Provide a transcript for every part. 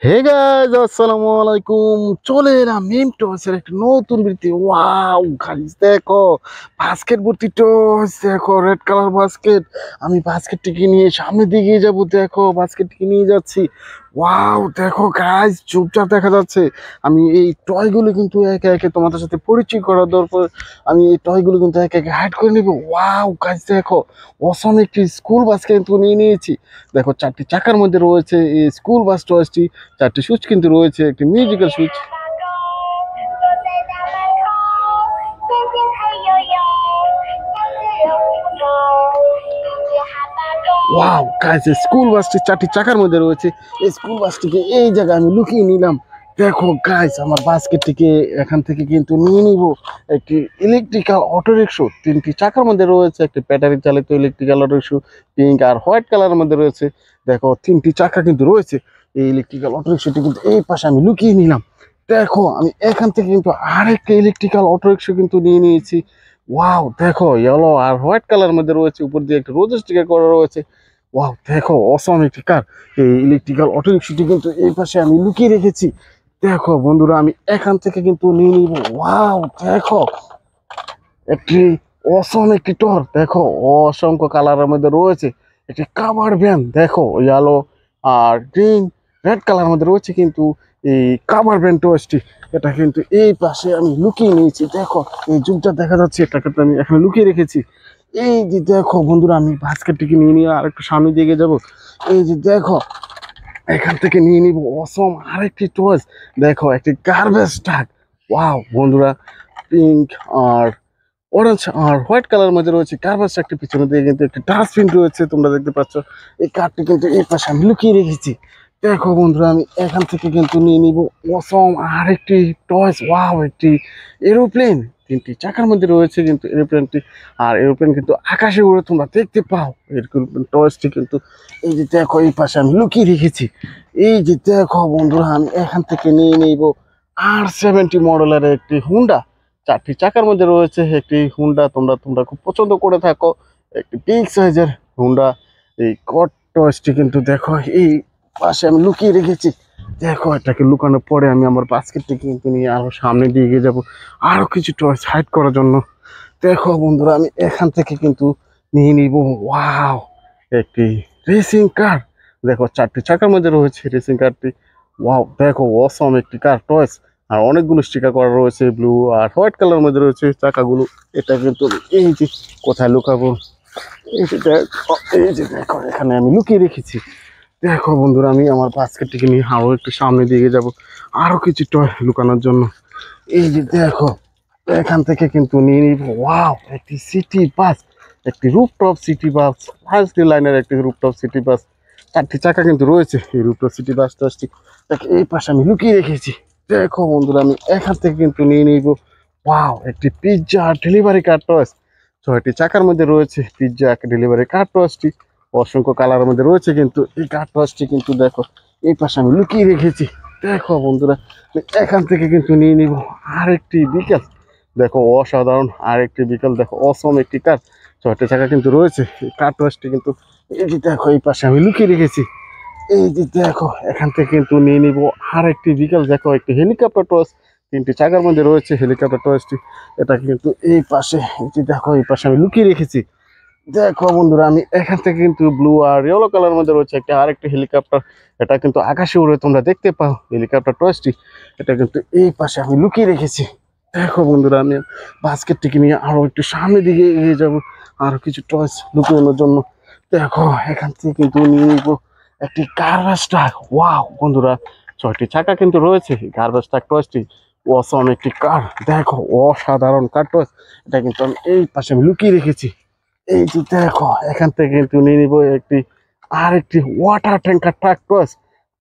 Hey guys, আসসালামু আলাইকুম। চলে এলাম মিম টসের একটা নতুন বৃত্তি। ওয়াও গাইস, দেখো বাস্কেট ভর্তি টস। দেখো রেড কালার বাস্কেট। আমি বাস্কেটটিকে নিয়ে সামনের দিকে যাব। দেখো বাস্কেটটিকে নিয়ে যাচ্ছি। ওয়াও দেখো গাইস, চুপচাপ দেখা যাচ্ছে। আমি এই টয়গুলো কিন্তু একে একে তোমাদের সাথে পরিচয় করার দরকার। আমি এই টয়গুলো কিন্তু একে একে হাইড করে নিব। ওয়াও গাইস, দেখো অসম একটি স্কুল বাসকে কিন্তু নিয়ে নিয়েছি। দেখো চারটি চাকার মধ্যে রয়েছে এই স্কুল বাস টয়সটি। চারটি সুইচ কিন্তু রয়েছে, একটি musical switch. Wow guys, school বাসটি চারটি চাকার মধ্যে রয়েছে। এই স্কুল বাসটিকে এই জায়গায় আমি লুকিয়ে নিলাম। দেখো গাইস, আমার বাস্কেটটিকে এখান থেকে কিন্তু নিয়ে নিব। একটি ইলেকট্রিক্যাল অটো রিক্সা তিনটি চাকার মধ্যে রয়েছে, একটি ব্যাটারি চালিত ইলেকট্রিক্যাল অটো রিক্সা পিঙ্ক আর হোয়াইট কালারের মধ্যে রয়েছে। দেখো তিনটি চাকা কিন্তু রয়েছে। এই ইলেকট্রিক্যাল অটো রিক্সাটি কিন্তু এই পাশে আমি লুকিয়ে নিলাম। দেখো আমি এখান থেকে কিন্তু আরেকটা ইলেকট্রিক্যাল অটো রিক্সা কিন্তু নিয়ে নিয়েছি। ওয়াও দেখো ইয়েলো আর হোয়াইট কালার মধ্যে রয়েছে, উপর দিয়ে একটা রোজ স্টিকার করা রয়েছে। ওয়াও দেখো অসম একটি কার। এই ইলেকট্রিক্যাল অটো রিক্সাটি কিন্তু এই পাশে আমি লুকিয়ে রেখেছি। দেখো বন্ধুরা, আমি এখান থেকে কিন্তু নিয়ে নিব। ওয়াও দেখো একটি অসম একটি টর। দেখো অসংখ্য কালারের মধ্যে রয়েছে। একটি কাভার ভ্যান। দেখো ইয়েলো আর গ্রিন রেড কালার মধ্যে রয়েছে কিন্তু এই কাভার ভ্যান টসটি। এটা কিন্তু এই পাশে আমি লুকিয়ে নিয়েছি। দেখো এই যুগটা দেখা যাচ্ছে, এটা কিন্তু আমি এখানে লুকিয়ে রেখেছি। এই যে দেখো বন্ধুরা, আমি বাস্কেটটিকে নিয়ে নিয়ে আর একটু সামনে দিকে যাব। এই যে দেখো এখান থেকে নিয়ে নিব অসম আরেকটি টয়েস। দেখো একটি গার্বেজ ট্রাক। ওয়াও বন্ধুরা, পিঙ্ক আর অরেঞ্জ আর হোয়াইট কালার মধ্যে রয়েছে গার্বেজ ট্রাকটির পিছনে দিয়ে কিন্তু একটি ডাস্টবিন রয়েছে, তোমরা দেখতে পাচ্ছ। এই কারটি কিন্তু এই পাশে আমি লুকিয়ে রেখেছি। দেখো বন্ধুরা, আমি এখান থেকে কিন্তু নিয়ে নিব অসম আরেকটি টয়েস। ওয়াও একটি এরোপ্লেন। তিনটি চাকার মধ্যে রয়েছে কিন্তু এরোপ্লেনটি। আর এরোপ্লেন কিন্তু আকাশে উড়ে তোমরা দেখতে পাও। এরকম টয়েসটি কিন্তু এই যে দেখো এই পাশে আমি লুকিয়ে রেখেছি। এই যে দেখো বন্ধুরা, আমি এখান থেকে নিয়ে নিব R70 মডেলের একটি হুন্ডা। চারটি চাকার মধ্যে রয়েছে একটি হুন্ডা, তোমরা তোমরা খুব পছন্দ করে থাকো। একটি বিগ সাইজের হুন্ডা। এই কট টয়েসটি কিন্তু দেখো এই পাশে আমি লুকিয়ে রেখেছি। দেখো এটাকে লুকানোর পরে আমি আমার বাস্কেটটি কিন্তু নিয়ে আরো সামনে দিয়ে এগিয়ে যাবো আরো কিছু টয়েস হাইড করার জন্য। দেখো বন্ধুরা, আমি এখান থেকে কিন্তু নিয়ে নিব ওয়াও একটি রেসিং কার। দেখো চারটি চাকার মধ্যে রয়েছে রেসিং কারটি। ওয়াও দেখো অসম একটি কার টয়েস। আর অনেকগুলো স্টিকার করা রয়েছে, ব্লু আর হোয়াইট কালার মধ্যে রয়েছে চাকাগুলো। এটা কিন্তু এই যে কোথায় লুকাবো, এই যে দেখো, এই যে দেখো এখানে আমি লুকিয়ে রেখেছি। দেখো বন্ধুরা, আমি আমার বাস্কেটটিকে নিয়ে আরো একটু সামনে দিকে যাব আরো কিছু টয় লুকানোর জন্য। এই যে দেখো এখান থেকে কিন্তু নিয়ে নিব ওয়াও একটি সিটি বাস। একটি রুফটপ সিটি বাস, ফার্স্ট লাইনের একটি রুফটপ সিটি বাস। চারটি চাকা কিন্তু রয়েছে এই রুফটপ সিটি বাস টাসটি। দেখো এই পাশে আমি লুকিয়ে রেখেছি। দেখো বন্ধুরা, আমি এখান থেকে কিন্তু নিয়ে নিব ওয়াও একটি পিৎজা ডেলিভারি কার টস। ছয়টি চাকার মধ্যে রয়েছে পিৎজা ডেলিভারি কার টসটি। অসংখ্য কালারের মধ্যে রয়েছে কিন্তু এই কার টসটি কিন্তু দেখো এই পাশে আমি লুকিয়ে রেখেছি। দেখো বন্ধুরা, আমি এখান থেকে কিন্তু নিয়ে নিব আরেকটি বিকেল। দেখো অসাধারণ আরেকটি বিকেল। দেখো অসম একটি কার। ছয়টি চাকা কিন্তু রয়েছে এই কার টসটি কিন্তু এই যে দেখো এই পাশে আমি লুকিয়ে রেখেছি। এই যে দেখো এখান থেকে কিন্তু নিয়ে নিব আর একটি বিকেল। দেখো একটি হেলিকপ্টার টস। তিনটি চাকার মধ্যে রয়েছে হেলিকপ্টার টসটি। এটা কিন্তু এই পাশে, এই যে দেখো এই পাশে আমি লুকিয়ে রেখেছি। দেখো বন্ধুরা, আমি এখান থেকে কিন্তু ব্লু আর ইয়েলো কালার মধ্যে রয়েছে একটা আরেকটি হেলিকপ্টার। এটা কিন্তু আকাশে উড়ে তোমরা দেখতে পাও হেলিকপ্টার টসটি। এটা কিন্তু এই পাশে আমি লুকিয়ে রেখেছি। দেখো বন্ধুরা, আমি বাস্কেটটিকে নিয়ে আরো একটু সামনের দিকে এগিয়ে যাবো আরো কিছু টয়স লুকানোর জন্য। দেখো এখান থেকে কিন্তু নিয়ে নিবো একটি গার্বেজ ট্রাক। ওয়াও বন্ধুরা, ছয়টি চাকা কিন্তু রয়েছে গার্বেজ ট্রাক টয়সটি। অসম একটি কার। দেখো অসাধারণ কার টয়স। এটা কিন্তু আমি এই পাশে আমি লুকিয়ে রেখেছি। এই যে দেখো এখান থেকে কিন্তু নিয়ে নিবো একটি আরেকটি ওয়াটার ট্যাঙ্কার ট্রাক টয়স।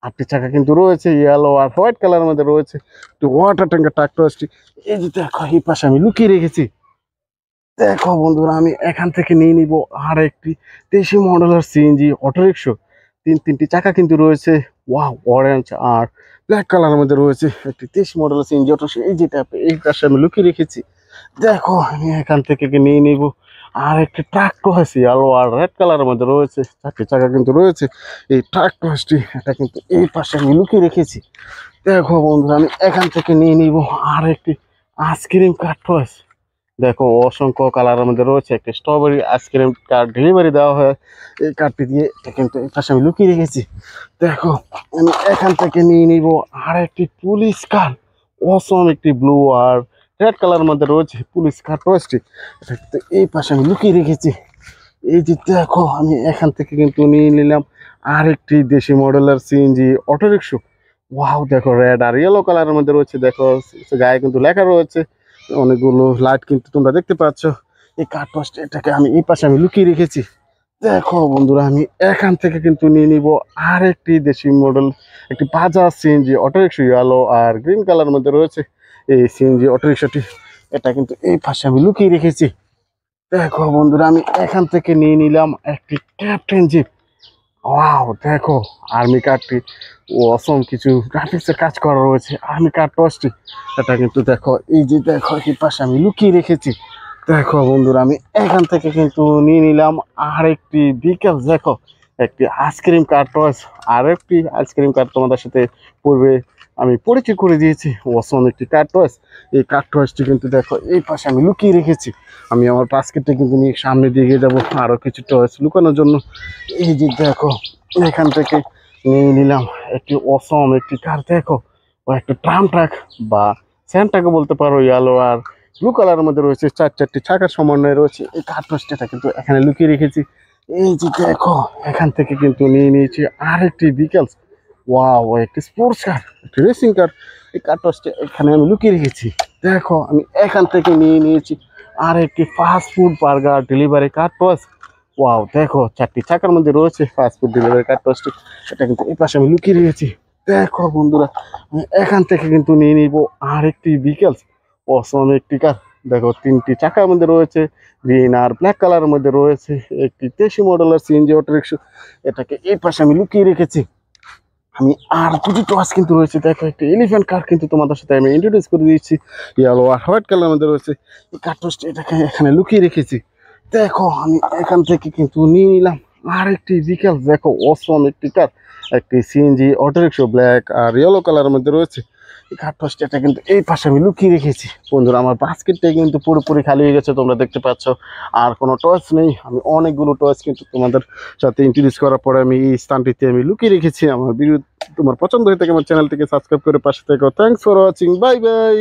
আটটি চাকা কিন্তু রয়েছে ইয়েলো আর হোয়াইট কালারের মধ্যে রয়েছে একটি ওয়াটার ট্যাঙ্কার ট্রাক টয়সটি। এই যে দেখো এই পাশে আমি লুকিয়ে রেখেছি। দেখো বন্ধুরা, আমি এখান থেকে নিয়ে নিব আর একটি 23 মডেলের সিএনজি অটোরিকশা। তিনটি চাকা কিন্তু রয়েছে। ওয়াও অরেঞ্জ আর ব্ল্যাক কালারের মধ্যে রয়েছে একটি 23 মডেলের সিএনজি অটো। এই যেটা এই পাশে আমি লুকিয়ে রেখেছি। দেখো আমি এখান থেকে নিয়ে নিব আর একটি ট্রাক টয়েস ইয়েলো আর রেড কালারের মধ্যে রয়েছে, 4টি চাকা কিন্তু রয়েছে। এই ট্রাক টয়েসটি এটা কিন্তু এই পাশে আমি লুকিয়ে রেখেছি। দেখো বন্ধুরা, আমি এখান থেকে নিয়ে নিব আর একটি আইসক্রিম কার টয়েস। দেখো অসংখ্য কালারের মধ্যে রয়েছে, একটি স্ট্রবেরি আইসক্রিম কার ডেলিভারি দেওয়া হয় এই কার্ডটি দিয়ে। এটা কিন্তু এই পাশে আমি লুকিয়ে রেখেছি। দেখো আমি এখান থেকে নিয়ে নিব আর একটি পুলিশ কার, অসম একটি ব্লু আর রেড কালারের মধ্যে রয়েছে পুলিশ কার টয়েসটি। এটা কিন্তু এই পাশে আমি লুকিয়ে রেখেছি। এই যে দেখো আমি এখান থেকে কিন্তু নিয়ে নিলাম আর একটি দেশি মডেলের সিএনজি অটোরিকশা। ওয়াও, দেখো রেড আর ইয়েলো কালারের মধ্যে রয়েছে। দেখো গায়ে কিন্তু লেখা রয়েছে, অনেকগুলো লাইট কিন্তু তোমরা দেখতে পাচ্ছ। এই কার টয়েসটি এটাকে আমি এই পাশে আমি লুকিয়ে রেখেছি। দেখো বন্ধুরা, আমি এখান থেকে কিন্তু নিয়ে নিব আর একটি দেশি মডেল, একটি বাজাজ সিএনজি অটোরিকশা, ইয়েলো আর গ্রিন কালার মধ্যে রয়েছে এই সিএনজি অটোরিকশাটি। এটা কিন্তু এই পাশে আমি লুকিয়ে রেখেছি। দেখো বন্ধুরা, আমি এখান থেকে নিয়ে নিলাম একটি ক্যাপ্টেন জিপ। ওয়াও, দেখো আর্মি কারটি অসম কিছু গ্রাফিক্সের কাজ করা রয়েছে আর্মি কার টসটি। এটা কিন্তু দেখো এই যে দেখো এই পাশে আমি লুকিয়ে রেখেছি। দেখো বন্ধুরা, আমি এখান থেকে কিন্তু নিয়ে নিলাম আর একটি বিকেল। দেখো একটি আইসক্রিম কার টস, আর একটি আইসক্রিম কার তোমাদের সাথে পূর্বে আমি পরিচয় করে দিয়েছি, অসম একটি কার টস। এই কার টসটি কিন্তু দেখো এই পাশে আমি লুকিয়ে রেখেছি। আমি আমার বাস্কেটটা কিন্তু নিয়ে সামনে দিয়ে যাবো আরও কিছু টস লুকানোর জন্য। এই যে দেখো এখান থেকে নিয়ে নিলাম একটি অসম একটি কার। দেখো ও একটা ট্রাম ট্রাক বা স্যান্টাকে বলতে পারো, ইয়েলো আর ব্লু কালারের মধ্যে রয়েছে, 4টি চাকার সমন্বয়ে রয়েছে। এই কার টসটা কিন্তু এখানে লুকিয়ে রেখেছি। এই যে দেখো এখান থেকে কিন্তু নিয়ে নিয়েছি আর একটি বিকেলস। ওয়াও, একটি স্পোর্টস কার, একটি রেসিং কার। এই কার টসটা এখানে আমি লুকিয়ে রেখেছি। দেখো আমি এখান থেকে নিয়ে নিয়েছি আর একটি ফাস্ট ফুড বার্গার ডেলিভারি কার টস। ওয়াও, দেখো 4টি চাকার মধ্যে রয়েছে ফাস্ট ফুড ডেলিভারি কার টসটি। এটা কিন্তু এই পাশে আমি লুকিয়ে রেখেছি। দেখো বন্ধুরা, আমি এখান থেকে কিন্তু নিয়ে নিব আর একটি বিকেলস, অসম একটি কার। দেখো 3টি চাকার মধ্যে রয়েছে, গ্রিন আর ব্ল্যাক কালারের মধ্যে রয়েছে, একটি দেশি মডেলের সিএনজি অটোরিকশা। এটাকে এই পাশে আমি লুকিয়ে রেখেছি। আমি আর দুটি টস কিন্তু রয়েছে। দেখো একটি এলিফ্যান্ট কার কিন্তু তোমাদের সাথে আমি ইন্ট্রোডিউস করে দিয়েছি, ইয়েলো আর হোয়াইট কালারের মধ্যে রয়েছে। এই কার টসটি এটাকে এখানে লুকিয়ে রেখেছি। দেখো আমি এখান থেকে কিন্তু নিয়ে নিলাম আর একটি বিকেল। দেখো অসম একটি কার, একটি সিএনজি অটোরিকশা, ব্ল্যাক আর ইয়েলো কালারের মধ্যে রয়েছে। এই কার টসটা কিন্তু এই পাশে আমি লুকিয়ে রেখেছি। বন্ধুরা, আমার বাস্কেটটা কিন্তু পুরোপুরি খালি হয়ে গেছে, তোমরা দেখতে পাচ্ছ আর কোনো টস নেই। আমি অনেকগুলো টস কিন্তু তোমাদের সাথে ইন্ট্রোডিউস করার পরে আমি এই স্থানটিতে আমি লুকিয়ে রেখেছি। আমার ভিডিও তোমার পছন্দ হয়ে থাকে আমার চ্যানেলটিকে সাবস্ক্রাইব করে পাশে থেকো। Thanks for watching, bye bye.